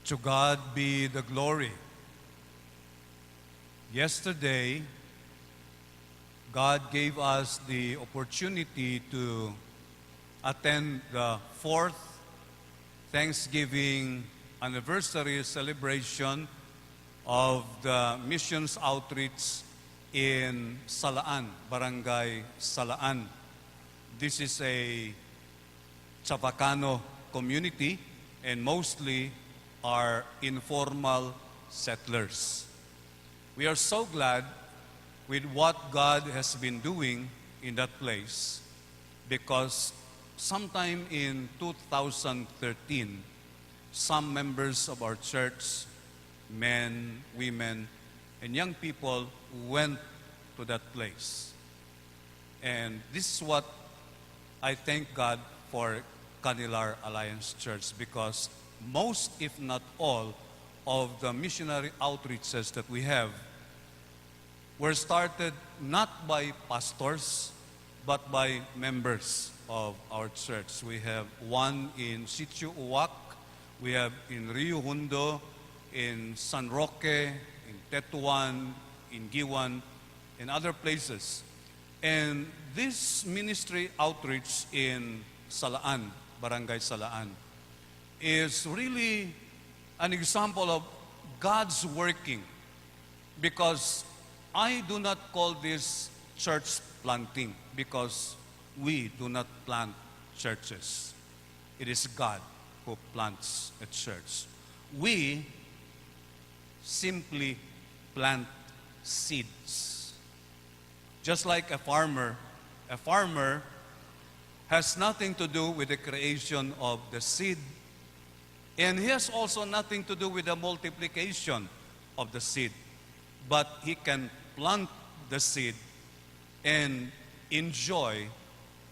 To God be the glory. Yesterday, God gave us the opportunity to attend the fourth Thanksgiving anniversary celebration of the missions outreach in Salaan, Barangay Salaan. This is a Chavacano community and mostly are informal settlers. We are so glad with what God has been doing in that place because sometime in 2013, some members of our church, men, women, and young people went to that place. And this is what I thank God for Canilar Alliance Church because most, if not all, of the missionary outreaches that we have were started not by pastors, but by members of our church. We have one in Sitio Uwak, we have in Rio Hundo, in San Roque, in Tetuan, in Giwan, and other places. And this ministry outreach in Salaan, Barangay Salaan, is really an example of God's working because I do not call this church planting because we do not plant churches. It is God who plants a church. We simply plant seeds. Just like a farmer has nothing to do with the creation of the seed, and he has also nothing to do with the multiplication of the seed. But he can plant the seed and enjoy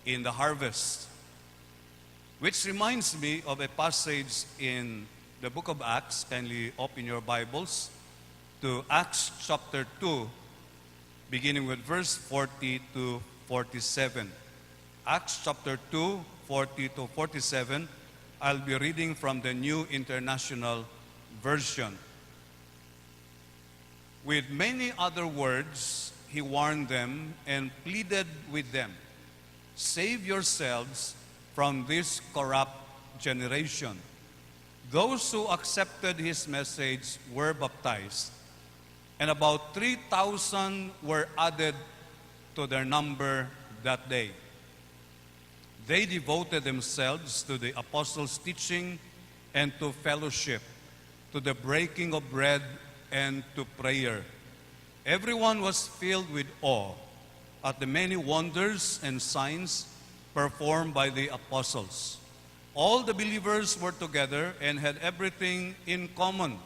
in the harvest. Which reminds me of a passage in the book of Acts. Kindly open your Bibles to Acts chapter 2, beginning with verse 40 to 47. Acts chapter 2, 40 to 47. I'll be reading from the New International Version. With many other words, he warned them and pleaded with them, "Save yourselves from this corrupt generation." Those who accepted his message were baptized, and about 3,000 were added to their number that day. They devoted themselves to the apostles' teaching and to fellowship, to the breaking of bread and to prayer. Everyone was filled with awe at the many wonders and signs performed by the apostles. All the believers were together and had everything in common.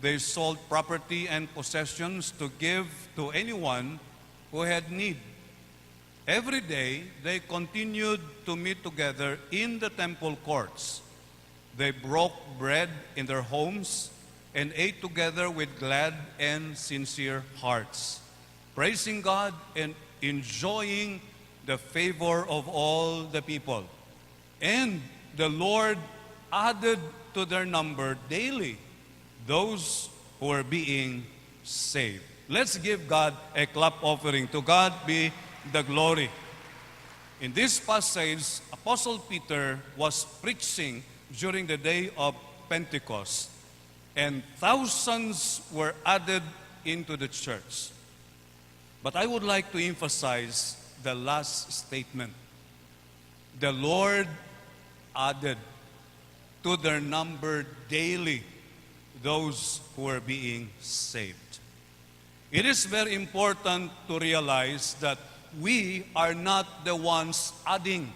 They sold property and possessions to give to anyone who had need. Every day, they continued to meet together in the temple courts. They broke bread in their homes and ate together with glad and sincere hearts, praising God and enjoying the favor of all the people. And the Lord added to their number daily those who were being saved. Let's give God a clap offering. To God be the glory. In this passage, Apostle Peter was preaching during the day of Pentecost, and thousands were added into the church. But I would like to emphasize the last statement. The Lord added to their number daily those who were being saved. It is very important to realize that we are not the ones adding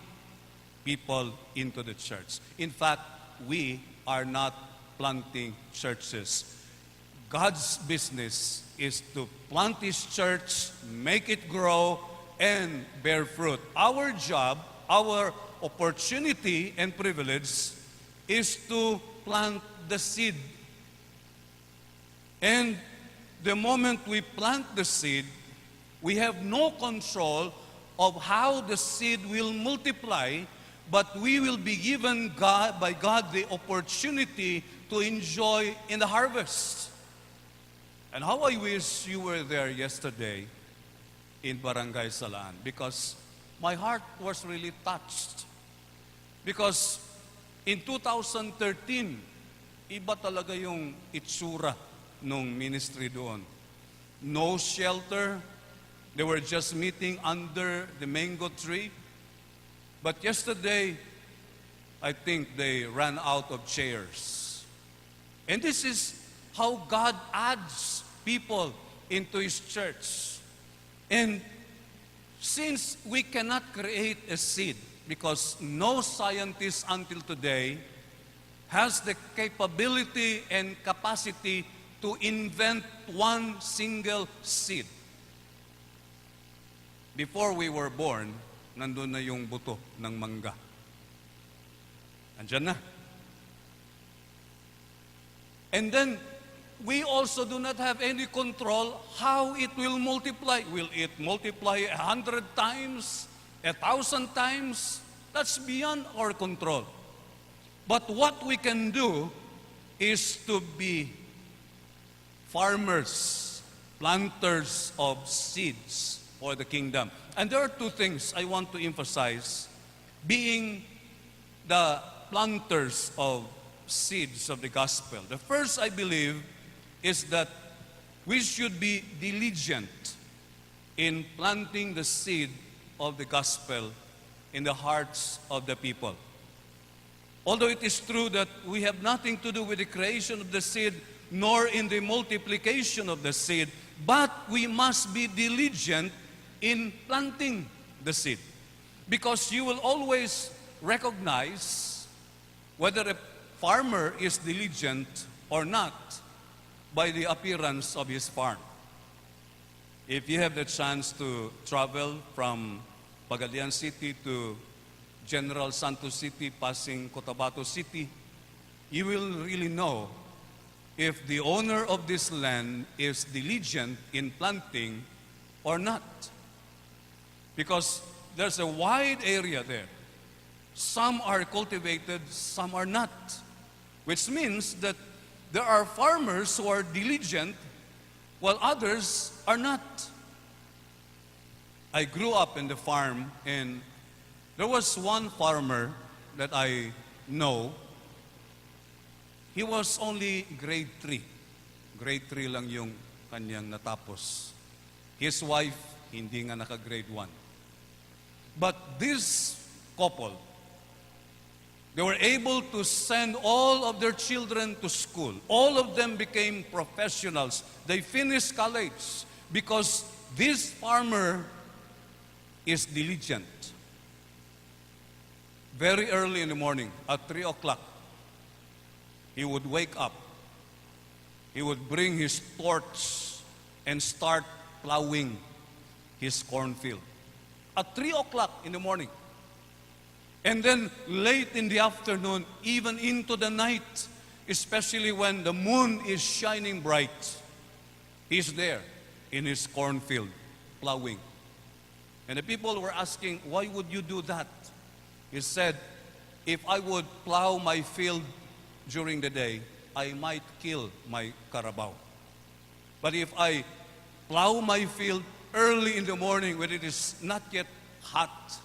people into the church. In fact, we are not planting churches. God's business is to plant His church, make it grow, and bear fruit. Our job, our opportunity and privilege is to plant the seed. And the moment we plant the seed, we have no control of how the seed will multiply but we will be given by God the opportunity to enjoy in the harvest. And how I wish you were there yesterday in Barangay Salaan, because my heart was really touched. Because in 2013, iba talaga yung itsura nung ministry doon. No shelter. They were just meeting under the mango tree. But yesterday, I think they ran out of chairs. And this is how God adds people into His church. And since we cannot create a seed, because no scientist until today has the capability and capacity to invent one single seed. Before we were born, nandun na yung buto ng mangga. Andyan na. And then, we also do not have any control how it will multiply. Will it multiply 100 times, 1,000 times? That's beyond our control. But what we can do is to be farmers, planters of seeds for the kingdom. And there are two things I want to emphasize. Being the planters of seeds of the gospel. The first, I believe, is that we should be diligent in planting the seed of the gospel in the hearts of the people. Although it is true that we have nothing to do with the creation of the seed, nor in the multiplication of the seed, but we must be diligent in planting the seed. Because you will always recognize whether a farmer is diligent or not by the appearance of his farm. If you have the chance to travel from Pagadian City to General Santos City, passing Cotabato City, you will really know if the owner of this land is diligent in planting or not. Because there's a wide area there. Some are cultivated, some are not. Which means that there are farmers who are diligent while others are not. I grew up in the farm, and there was one farmer that I know. He was only grade 3. Grade 3 lang yung kanyang natapos. His wife, hindi nga naka-grade 1. But this couple, they were able to send all of their children to school. All of them became professionals. They finished college because this farmer is diligent. Very early in the morning, at 3 o'clock, he would wake up. He would bring his torch and start plowing his cornfield. At 3 o'clock in the morning. And then late in the afternoon, even into the night, especially when the moon is shining bright, he's there in his cornfield plowing. And the people were asking, why would you do that? He said, if I would plow my field during the day, I might kill my carabao. But if I plow my field early in the morning when it is not yet hot,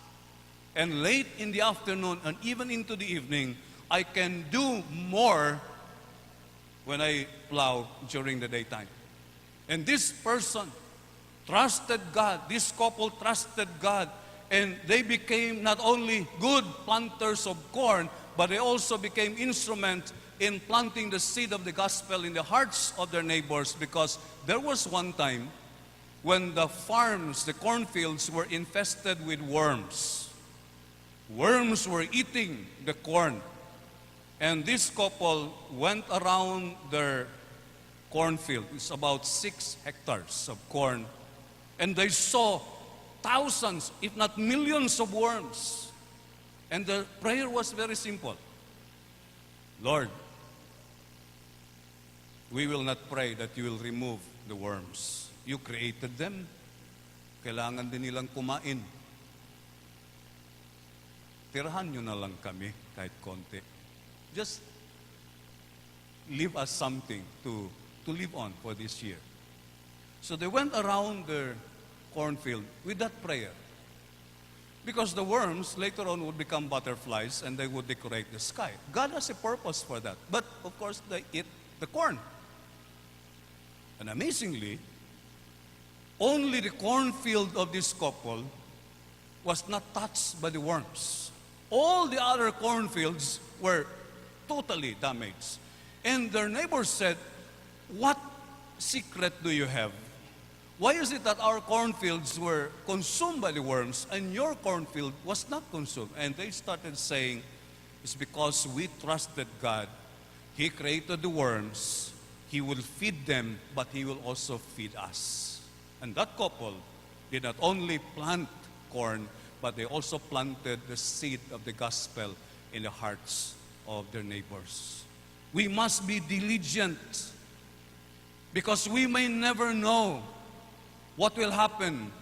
and late in the afternoon and even into the evening, I can do more when I plow during the daytime. And this person trusted God. This couple trusted God. And they became not only good planters of corn, but they also became instrument in planting the seed of the gospel in the hearts of their neighbors, because there was one time when the farms, the cornfields, were infested with worms. Worms were eating the corn. And this couple went around their cornfield. It's about 6 hectares of corn. And they saw thousands, if not millions of worms. And the prayer was very simple. Lord, we will not pray that you will remove the worms. You created them. Kailangan din nilang kumain. tirahan nyo na lang kami kahit konti. Just leave us something to live on for this year. So they went around their cornfield with that prayer. Because the worms later on would become butterflies and they would decorate the sky. God has a purpose for that. But of course they eat the corn. And amazingly, only the cornfield of this couple was not touched by the worms. All the other cornfields were totally damaged. And their neighbors said, "What secret do you have? Why is it that our cornfields were consumed by the worms and your cornfield was not consumed?" And they started saying, "It's because we trusted God. He created the worms. He will feed them, but He will also feed us." And that couple did not only plant corn, but they also planted the seed of the gospel in the hearts of their neighbors. We must be diligent because we may never know what will happen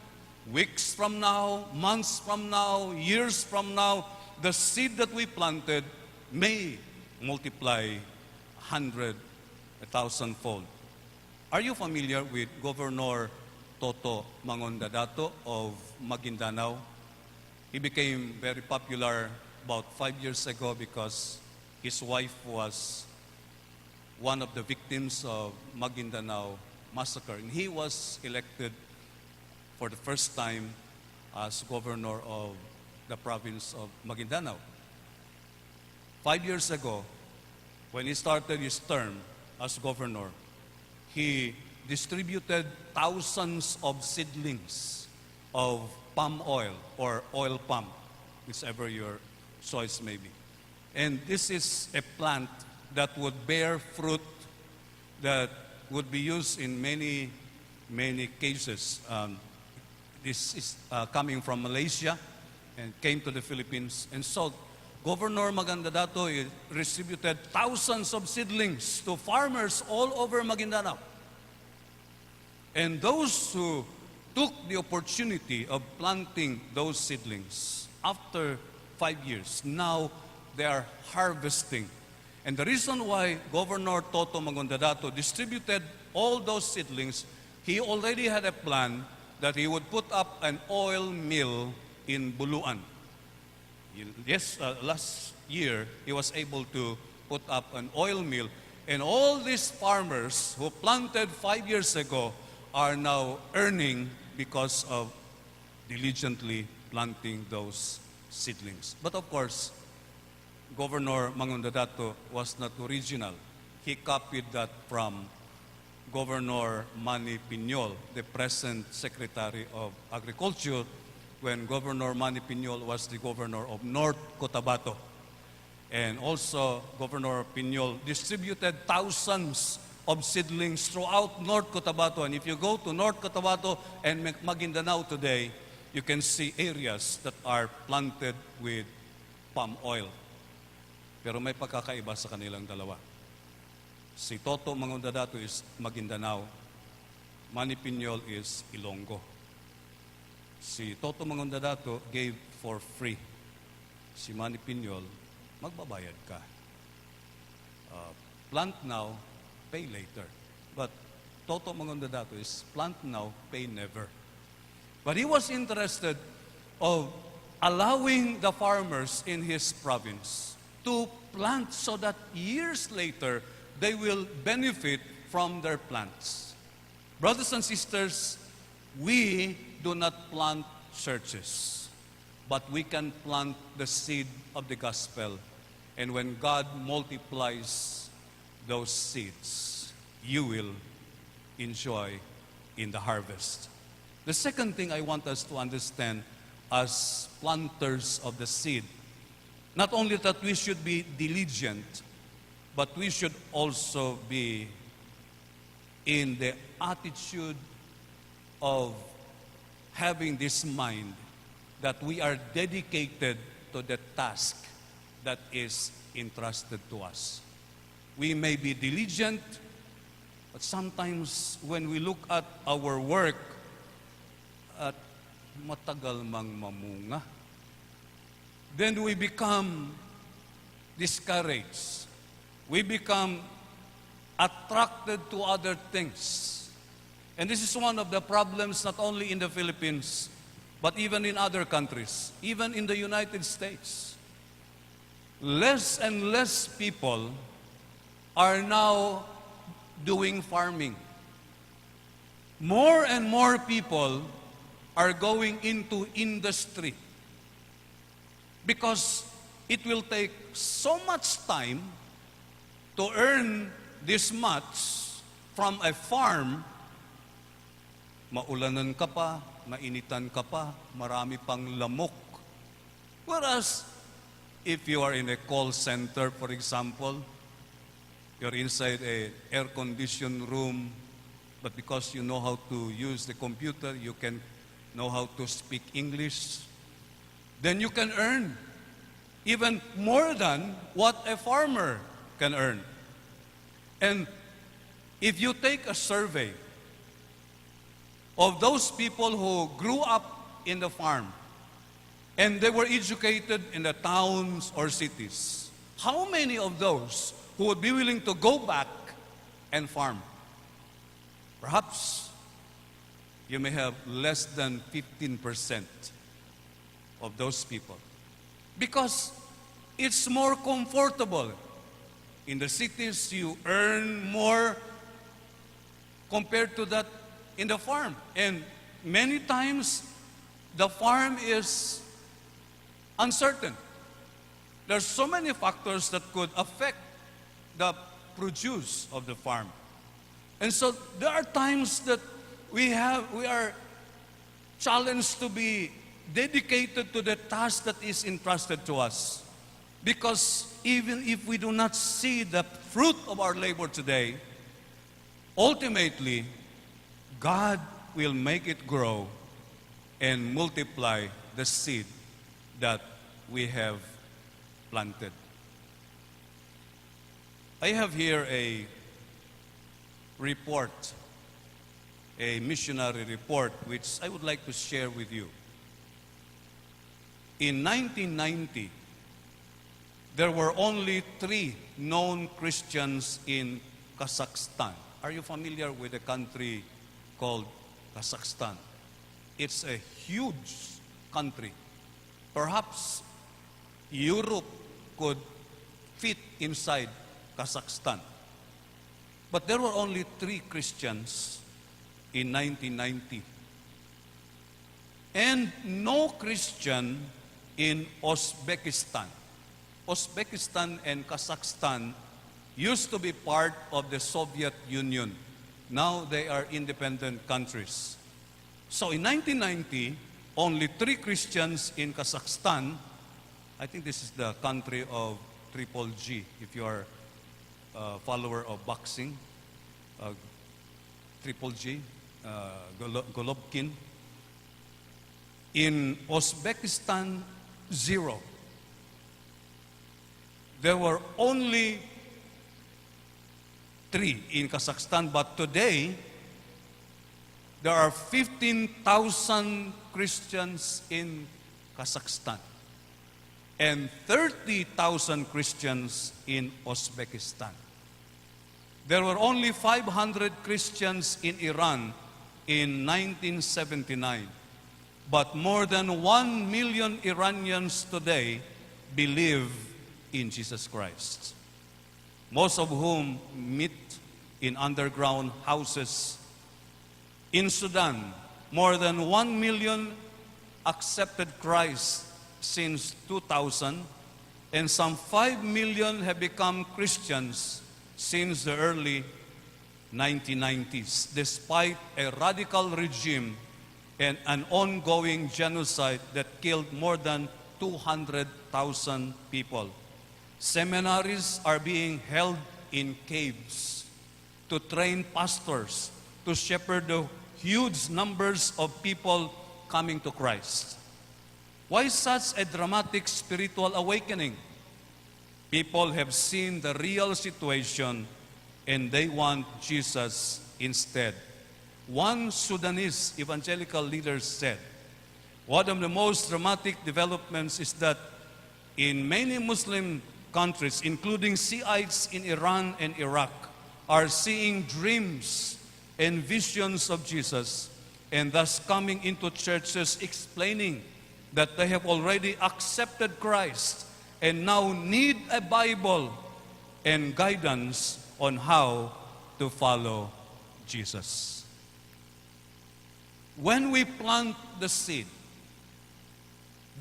weeks from now, months from now, years from now. The seed that we planted may multiply 100, 1,000-fold. Are you familiar with Governor Toto Mangondadato of Maguindanao? He became very popular about 5 years ago because his wife was one of the victims of Maguindanao massacre. And he was elected for the first time as governor of the province of Maguindanao. 5 years ago, when he started his term as governor, he distributed thousands of seedlings of palm oil or oil palm, whichever your choice may be. And this is a plant that would bear fruit that would be used in many, many cases. This is coming from Malaysia and came to the Philippines. And so Governor Magandadato distributed thousands of seedlings to farmers all over Maguindanao. And those who took the opportunity of planting those seedlings, after 5 years, now they are harvesting. And the reason why Governor Toto Magandadato distributed all those seedlings, he already had a plan that he would put up an oil mill in Buluan. Yes, last year, he was able to put up an oil mill. And all these farmers who planted 5 years ago are now earning because of diligently planting those seedlings. But of course, Governor Mangondadato was not original. He copied that from Governor Manny Piñol, the present Secretary of Agriculture, when Governor Manny Piñol was the governor of North Cotabato. And also, Governor Piñol distributed thousands of seedlings throughout North Cotabato. And if you go to North Cotabato and Maguindanao today, you can see areas that are planted with palm oil. Pero may pagkakaiba sa kanilang dalawa. Si Toto Mangondadato is Maguindanao. Manny Piñol is Ilonggo. Si Toto Mangondadato gave for free. Si Manny Piñol, magbabayad ka. Plant now, pay later. But Toto Mangondadato is plant now, pay never. But he was interested of allowing the farmers in his province to plant so that years later they will benefit from their plants. Brothers and sisters, we do not plant churches, but we can plant the seed of the gospel. And when God multiplies those seeds, you will enjoy in the harvest. The second thing I want us to understand as planters of the seed, not only that we should be diligent, but we should also be in the attitude of having this mind that we are dedicated to the task that is entrusted to us. We may be diligent, but sometimes when we look at our work, at matagal mang mamunga. then we become discouraged. We become attracted to other things. And this is one of the problems not only in the Philippines, but even in other countries, even in the United States. Less and less people are now doing farming. More and more people are going into industry because it will take so much time to earn this much from a farm. Maulanan ka pa, mainitan ka pa, marami pang lamok. Whereas, if you are in a call center, for example, you're inside a air-conditioned room, but because you know how to use the computer, you can know how to speak English, then you can earn even more than what a farmer can earn. And if you take a survey of those people who grew up in the farm and they were educated in the towns or cities, how many of those who would be willing to go back and farm? Perhaps you may have less than 15% of those people. Because it's more comfortable. In the cities, you earn more compared to that in the farm. And many times, the farm is uncertain. There's so many factors that could affect the produce of the farm. And so there are times that we are challenged to be dedicated to the task that is entrusted to us. Because even if we do not see the fruit of our labor today, ultimately, God will make it grow and multiply the seed that we have planted. I have here a report, a missionary report, which I would like to share with you. In 1990, there were only 3 known Christians in Kazakhstan. Are you familiar with a country called Kazakhstan? It's a huge country. Perhaps Europe could fit inside Kazakhstan. But there were only 3 Christians in 1990. And no Christian in Uzbekistan. Uzbekistan and Kazakhstan used to be part of the Soviet Union. Now they are independent countries. So in 1990, only 3 Christians in Kazakhstan. I think this is the country of Triple G, if you are a follower of boxing. Triple G, Golovkin. In Uzbekistan, 0. There were only 3 in Kazakhstan, but today, there are 15,000 Christians in Kazakhstan and 30,000 Christians in Uzbekistan. There were only 500 Christians in Iran in 1979, but more than 1 million Iranians today believe in Jesus Christ, most of whom meet in underground houses. In Sudan, more than 1 million accepted Christ since 2000, and some 5 million have become Christians since the early 1990s, despite a radical regime and an ongoing genocide that killed more than 200,000 people. Seminaries are being held in caves to train pastors to shepherd the huge numbers of people coming to Christ. Why such a dramatic spiritual awakening? People have seen the real situation and they want Jesus instead. One Sudanese evangelical leader said, one of the most dramatic developments is that in many Muslim countries, including Shiites in Iran and Iraq, are seeing dreams and visions of Jesus, and thus coming into churches explaining that they have already accepted Christ and now need a Bible and guidance on how to follow Jesus. When we plant the seed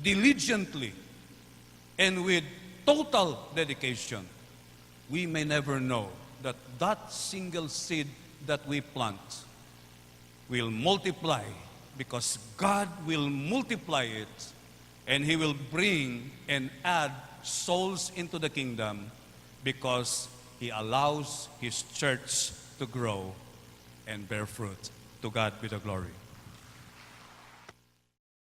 diligently and with total dedication, we may never know that that single seed that we plant will multiply, because God will multiply it, and He will bring and add souls into the kingdom, because He allows His church to grow and bear fruit. To God be the glory.